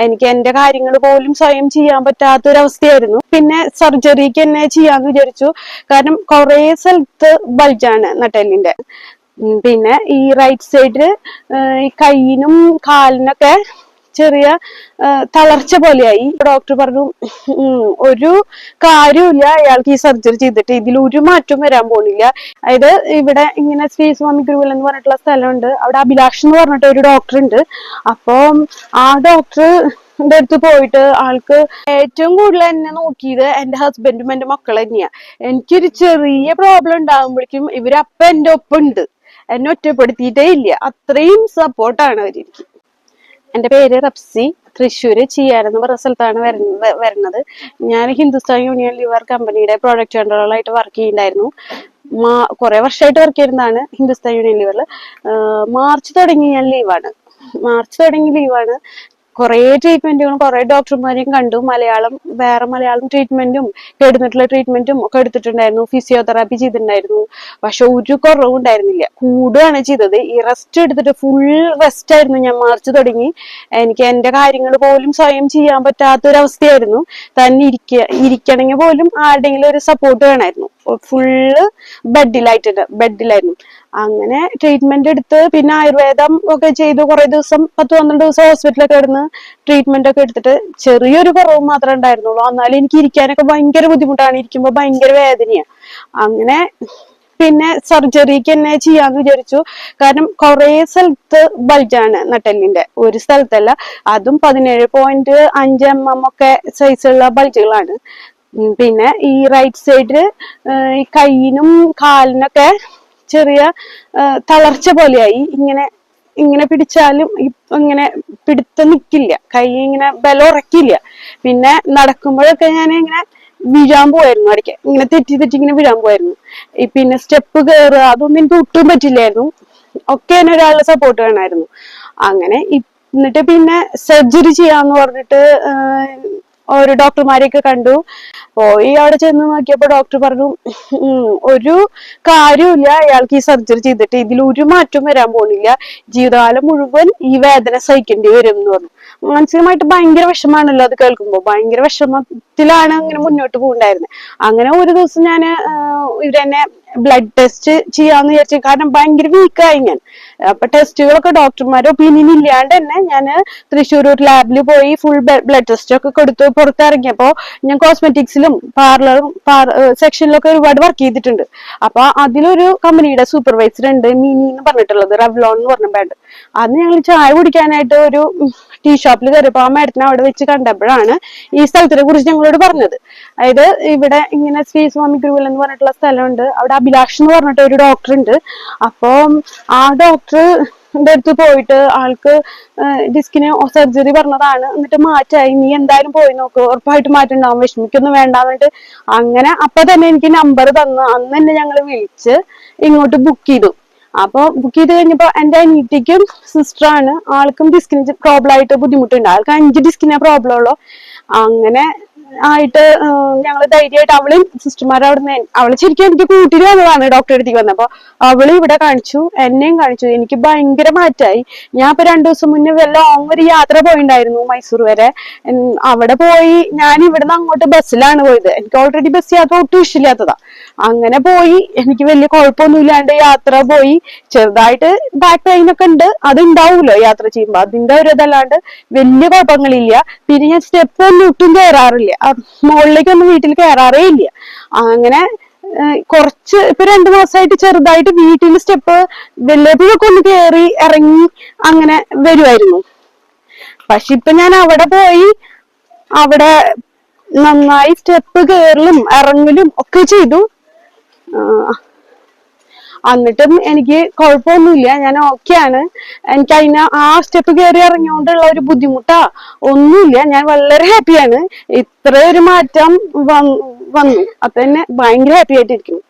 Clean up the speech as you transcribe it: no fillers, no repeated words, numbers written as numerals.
എനിക്ക് എന്റെ കാര്യങ്ങൾ പോലും സ്വയം ചെയ്യാൻ പറ്റാത്തൊരവസ്ഥയായിരുന്നു. പിന്നെ സർജറിക്ക് തന്നെ ചെയ്യാന്ന് വിചാരിച്ചു. കാരണം കുറെ സ്ഥലത്ത് ബൾജാണ് നട്ടെല്ലിന്റെ. പിന്നെ ഈ റൈറ്റ് സൈഡില് ഈ കൈയിനും കാലിനൊക്കെ ചെറിയ തളർച്ച പോലെയായി. ഡോക്ടർ പറഞ്ഞു ഒരു കാര്യമില്ല, അയാൾക്ക് ഈ സർജറി ചെയ്തിട്ട് ഇതിൽ ഒരു മാറ്റവും വരാൻ പോണില്ല. അതായത് ഇവിടെ ഇങ്ങനെ ശ്രീ സ്വാമി ഗുരുകുലം എന്ന് പറഞ്ഞിട്ടുള്ള സ്ഥലമുണ്ട്. അവിടെ അഭിലാഷ് എന്ന് പറഞ്ഞിട്ട് ഒരു ഡോക്ടർ ഉണ്ട്. അപ്പൊ ആ ഡോക്ടർ അടുത്ത് പോയിട്ട് ആൾക്ക് ഏറ്റവും കൂടുതൽ എന്നെ നോക്കിയത് എന്റെ ഹസ്ബൻഡും എന്റെ മക്കളും തന്നെയാ. എനിക്കൊരു ചെറിയ പ്രോബ്ലം ഉണ്ടാകുമ്പോഴേക്കും ഇവരപ്പ എന്റെ ഒപ്പം ഉണ്ട്, എന്നെ ഒറ്റപ്പെടുത്തിയിട്ടേ ഇല്ല. അത്രയും സപ്പോർട്ടാണ് അവരെനിക്ക്. എന്റെ പേര് റപ്സി, തൃശ്ശൂര് ചെയ്യാരെന്ന് പറഞ്ഞ സ്ഥലത്താണ് വരുന്നത്. ഞാൻ ഹിന്ദുസ്ഥാൻ യൂണിയൻ ലിവർ കമ്പനിയുടെ പ്രോജക്ട് കൺട്രോളറായിട്ട് വർക്ക് ചെയ്യുന്നുണ്ടായിരുന്നു. കുറെ വർഷമായിട്ട് വർക്ക് ചെയ്യുന്നതാണ് ഹിന്ദുസ്ഥാൻ യൂണിയൻ ലിവറിൽ. മാർച്ച് തുടങ്ങി ഞാൻ ലീവാണ്. കുറെ ട്രീറ്റ്മെന്റുകളും കുറെ ഡോക്ടർമാരെയും കണ്ടു. വേറെ മലയാളം ട്രീറ്റ്മെന്റും കിടന്നിട്ടുള്ള ട്രീറ്റ്മെന്റും ഒക്കെ എടുത്തിട്ടുണ്ടായിരുന്നു. ഫിസിയോതെറാപ്പി ചെയ്തിട്ടുണ്ടായിരുന്നു. പക്ഷെ ഒരു കുറവും ഉണ്ടായിരുന്നില്ല, കൂടുകയാണ് ചെയ്തത്. ഈ റെസ്റ്റ് എടുത്തിട്ട് ഫുൾ റെസ്റ്റ് ആയിരുന്നു. ഞാൻ മാർച്ച് തുടങ്ങി എനിക്ക് എന്റെ കാര്യങ്ങൾ പോലും സ്വയം ചെയ്യാൻ പറ്റാത്തൊരവസ്ഥയായിരുന്നു. തന്നെ ഇരിക്കണമെങ്കിൽ പോലും ആരുടെങ്കിലും ഒരു സപ്പോർട്ട് വേണമായിരുന്നു. ഫുള്ള് ബെഡിലായിരുന്നു. അങ്ങനെ ട്രീറ്റ്മെന്റ് എടുത്ത് പിന്നെ ആയുർവേദം ഒക്കെ ചെയ്തു. കുറെ ദിവസം 10-12 ദിവസം ഹോസ്പിറ്റലൊക്കെ കിടന്ന് ട്രീറ്റ്മെന്റ് ഒക്കെ എടുത്തിട്ട് ചെറിയൊരു കുറവ് മാത്രമേ ഉണ്ടായിരുന്നുള്ളൂ. എന്നാലും എനിക്ക് ഇരിക്കാനൊക്കെ ഭയങ്കര ബുദ്ധിമുട്ടാണ്, ഇരിക്കുമ്പോ ഭയങ്കര വേദനയാണ്. അങ്ങനെ പിന്നെ സർജറിക്ക് തന്നെ ചെയ്യാന്ന് വിചാരിച്ചു. കാരണം കുറെ സ്ഥലത്ത് ബൾജാണ് നട്ടെല്ലിന്റെ, ഒരു സ്ഥലത്തല്ല. അതും 17.5 mm ഒക്കെ സൈസുള്ള ബൾജുകളാണ്. പിന്നെ ഈ റൈറ്റ് സൈഡില് ഈ കൈയിനും കാലിനൊക്കെ ചെറിയ തളർച്ച പോലെയായി. ഇങ്ങനെ പിടിച്ചാലും ഇങ്ങനെ പിടുത്തം നിക്കില്ല, കൈ ഇങ്ങനെ ബലം ഉറക്കില്ല. പിന്നെ നടക്കുമ്പോഴൊക്കെ ഞാൻ ഇങ്ങനെ വീഴാൻ പോവായിരുന്നു, ഇടയ്ക്ക് ഇങ്ങനെ തെറ്റി ഇങ്ങനെ വീഴാൻ പോവായിരുന്നു. പിന്നെ സ്റ്റെപ്പ് കയറുക അതൊന്നും എനിക്ക് ഒട്ടും പറ്റില്ലായിരുന്നു. ഒക്കെ തന്നെ ഒരാളുടെ സപ്പോർട്ട് വേണമായിരുന്നു. അങ്ങനെ എന്നിട്ട് പിന്നെ സർജറി ചെയ്യാന്ന് പറഞ്ഞിട്ട് ഓരോ ഡോക്ടർമാരെയൊക്കെ കണ്ടു. പോയി അവിടെ ചെന്ന് നോക്കിയപ്പോ ഡോക്ടർ പറഞ്ഞു ഒരു കാര്യമില്ല, അയാൾക്ക് ഈ സർജറി ചെയ്തിട്ട് ഇതിൽ ഒരു മാറ്റവും വരാൻ പോണില്ല, ജീവിതകാലം മുഴുവൻ ഈ വേദന സഹിക്കേണ്ടി വരും എന്ന് പറഞ്ഞു. മാനസികമായിട്ട് ഭയങ്കര വിഷമാണല്ലോ അത് കേൾക്കുമ്പോ. ഭയങ്കര വിഷമത്തിലാണ് അങ്ങനെ മുന്നോട്ട് പോകുന്നുണ്ടായിരുന്നത്. അങ്ങനെ ഒരു ദിവസം ഞാൻ ഇവരെന്നെ ബ്ലഡ് ടെസ്റ്റ് ചെയ്യാന്ന് വിചാരിച്ചു. കാരണം ഭയങ്കര വീക്കായി ഞാൻ. അപ്പൊ ടെസ്റ്റുകളൊക്കെ ഡോക്ടർമാരുടെ ഒപ്പീനിയൻ ഇല്ലാണ്ട് തന്നെ ഞാൻ തൃശ്ശൂർ ഒരു ലാബിൽ പോയി ഫുൾ ബ്ലഡ് ടെസ്റ്റ് ഒക്കെ കൊടുത്ത് പുറത്തിറങ്ങിയപ്പോ ഞാൻ കോസ്മെറ്റിക്സിലും പാർലറും സെക്ഷനിലൊക്കെ ഒരുപാട് വർക്ക് ചെയ്തിട്ടുണ്ട്. അപ്പൊ അതിലൊരു കമ്പനിയുടെ സൂപ്പർവൈസർ ഉണ്ട്, മിനി എന്ന് പറഞ്ഞിട്ടുള്ളത്, റെവ്ലോൺ എന്ന് പറഞ്ഞ ബ്രാൻഡ്. അന്ന് ഞങ്ങൾ ചായ കുടിക്കാനായിട്ട് ഒരു ടീ ഷോപ്പിൽ കയറിയപ്പോ ആ മാഡത്തിനെ അവിടെ വെച്ച് കണ്ടപ്പോഴാണ് ഈ സ്ഥലത്തിനെ കുറിച്ച് ഞങ്ങളോട് പറഞ്ഞത്. അതായത് ഇവിടെ ഇങ്ങനെ ശ്രീ സ്വാമി ഗുരുകുലം എന്ന് പറഞ്ഞിട്ടുള്ള സ്ഥലമുണ്ട്. അവിടെ അഭിലാഷ് എന്ന് പറഞ്ഞിട്ട് ഒരു ഡോക്ടർ ഉണ്ട്. അപ്പൊ ആ ഡോക്ടർ അടുത്ത് പോയിട്ട് ആൾക്ക് ഡിസ്കിന് സർജറി പറഞ്ഞതാണ്, എന്നിട്ട് മാറ്റായി, നീ എന്തായാലും പോയി നോക്ക്, ഉറപ്പായിട്ട് മാറ്റം ഉണ്ടാവും, വിഷമിക്കൊന്നും വേണ്ടാന്നിട്ട് അങ്ങനെ അപ്പൊ തന്നെ എനിക്ക് നമ്പർ തന്നു. അന്ന് തന്നെ ഞങ്ങൾ വിളിച്ച് ഇങ്ങോട്ട് ബുക്ക് ചെയ്തു. അപ്പൊ ബുക്ക് ചെയ്ത് കഴിഞ്ഞപ്പോ എന്റെ അനിയത്തിക്കും സിസ്റ്ററാണ്, ആൾക്കും ഡിസ്കിന് പ്രോബ്ലം ആയിട്ട് ബുദ്ധിമുട്ടുണ്ട്. ആൾക്ക് 5 ഡിസ്കിനെ പ്രോബ്ലം ഉള്ളു. അങ്ങനെ ആയിട്ട് ഞങ്ങള് ധൈര്യമായിട്ട് അവളും സിസ്റ്റർമാർ അവിടുന്ന്, അവള് ശരിക്കും എനിക്ക് കൂട്ടിട്ട് വന്നതാണ് ഡോക്ടറെ അടുത്തേക്ക് വന്നപ്പോ. അവള് ഇവിടെ കാണിച്ചു, എന്നെയും കാണിച്ചു. എനിക്ക് ഭയങ്കര മാറ്റായി. ഞാൻ ഇപ്പൊ 2 ദിവസം മുന്നേ ലോങ് ഒരു യാത്ര പോയിണ്ടായിരുന്നു, മൈസൂർ വരെ. അവിടെ പോയി ഞാൻ ഇവിടുന്ന് അങ്ങോട്ട് ബസ്സിലാണ് പോയത്. എനിക്ക് ഓൾറെഡി ബസ് യാത്ര ഒട്ടും ഇഷ്ടമില്ലാത്തതാ. അങ്ങനെ പോയി എനിക്ക് വലിയ കുഴപ്പമൊന്നും ഇല്ലാണ്ട് യാത്ര പോയി. ചെറുതായിട്ട് ബാക്ക് പെയിൻ ഒക്കെ ഉണ്ട്, അത് ഉണ്ടാവുമല്ലോ യാത്ര ചെയ്യുമ്പോ, അതിന്റെ ഒരു ഇതല്ലാണ്ട് വലിയ കുഴപ്പങ്ങളില്ല. പിന്നെ ഞാൻ സ്റ്റെപ്പ് ഒന്നും ഒട്ടും കയറാറില്ല, മുകളിലേക്കൊന്നും വീട്ടിൽ കയറാറേ ഇല്ല. അങ്ങനെ കുറച്ച് ഇപ്പൊ 2 മാസമായിട്ട് ചെറുതായിട്ട് വീട്ടിൽ സ്റ്റെപ്പ് വല്ലപ്പോഴൊക്കെ ഒന്ന് കയറി ഇറങ്ങി അങ്ങനെ വരുമായിരുന്നു. പക്ഷെ ഇപ്പൊ ഞാൻ അവിടെ പോയി അവിടെ നന്നായി സ്റ്റെപ്പ് കയറലും ഇറങ്ങലും ഒക്കെ ചെയ്തു. എന്നിട്ടും എനിക്ക് കുഴപ്പമൊന്നുമില്ല, ഞാൻ ഓക്കെയാണ്. എനിക്ക് ആ സ്റ്റെപ്പ് കയറി ഇറങ്ങിയോണ്ടുള്ള ഒരു ബുദ്ധിമുട്ടാ ഒന്നുമില്ല. ഞാൻ വളരെ ഹാപ്പിയാണ്. ഇത്ര ഒരു മാറ്റം വന്നു, അപ്പൊ തന്നെ ഭയങ്കര ഹാപ്പി ആയിട്ടിരിക്കുന്നു.